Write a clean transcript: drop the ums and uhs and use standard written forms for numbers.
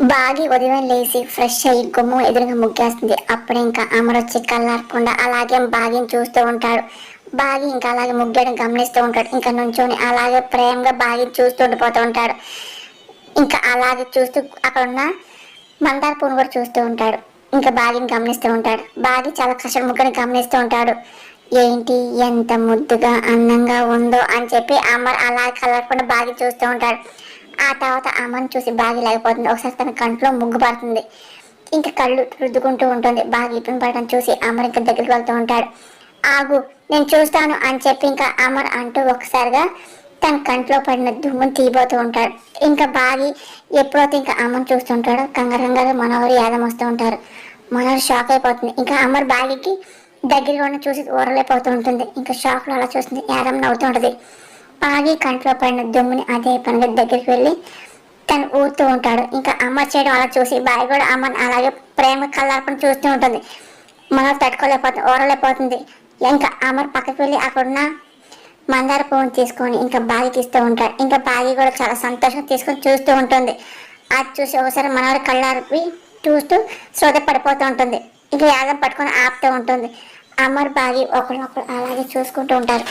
బాగి ఉదయం లేచి ఫ్రెష్ అయ్యి గుమ్మం ఎదురుగా ముగ్గేస్తుంది. అప్పుడు ఇంకా అమర్ వచ్చి కళ్ళారకుండా అలాగే బాగిని చూస్తూ ఉంటాడు. బాగి ఇంకా అలాగే ముగ్గేయడం గమనిస్తూ ఉంటాడు. ఇంకా నుంచొని అలాగే ప్రేమగా బాగిని చూస్తూ ఉండిపోతూ ఉంటాడు. ఇంకా అలాగే చూస్తూ అక్కడ ఉన్న మందార పువ్వును కూడా చూస్తూ ఉంటాడు. ఇంకా బాగిని గమనిస్తూ ఉంటాడు. బాగి చాలా కష్టం ముగ్గుని గమనిస్తూ ఉంటాడు. ఏంటి ఎంత ముద్దుగా అందంగా ఉందో అని చెప్పి అమర్ అలా కలగకుండా బాగి చూస్తూ ఉంటాడు. ఆ తర్వాత అమ్మని చూసి బాగా లేకపోతుంది. ఒకసారి తన కంట్లో ముగ్గు పడుతుంది. ఇంకా కళ్ళు రుద్దుకుంటూ ఉంటుంది. బాగా ఇబ్బంది పడడం చూసి అమర్ ఇంకా దగ్గరికి వెళ్తూ ఉంటాడు. ఆగు, నేను చూస్తాను అని చెప్పి ఇంకా అమర్ అంటూ ఒకసారిగా తన కంట్లో పడిన దుమ్మును తీయబోతూ ఉంటాడు. ఇంకా బాగి ఎప్పుడైతే ఇంకా అమ్మని చూస్తుంటాడో కంగారు మనోహర్ యాదం వస్తూ ఉంటారు. మనోహర్ షాక్ అయిపోతుంది. ఇంకా అమర్ బాగికి దగ్గరగా ఉన్న చూసి ఊరలేకపోతూ ఉంటుంది. ఇంకా షాక్లో అలా చూస్తుంది. యాదం నవ్వుతూ ఉంటుంది. బాగి కంట్లో పడిన దుమ్ముని అదే పనిగా దగ్గరికి వెళ్ళి తను ఊరుతూ ఉంటాడు. ఇంకా అమ్మ చేయడం అలా చూసి బావి కూడా అమ్మని అలాగే ప్రేమ కళ్ళార్పణ చూస్తూ ఉంటుంది. మనం తట్టుకోలేకపోతుంది, ఊరలేకపోతుంది. ఇంకా అమర్ పక్కకి వెళ్ళి అక్కడున్న మందార పువ్వుని తీసుకొని ఇంకా బాగికి ఇస్తూ ఉంటాడు. ఇంకా బాగి కూడా చాలా సంతోషంగా తీసుకొని చూస్తూ ఉంటుంది. అది చూసి ఒకసారి మనవరి కళ్ళార్పి చూస్తూ శ్రద్ధ పడిపోతూ ఉంటుంది. ఇంకా యాదం పట్టుకొని ఆపుతూ ఉంటుంది. అమర్ బాగి ఒకరినొకరు అలాగే చూసుకుంటూ ఉంటారు.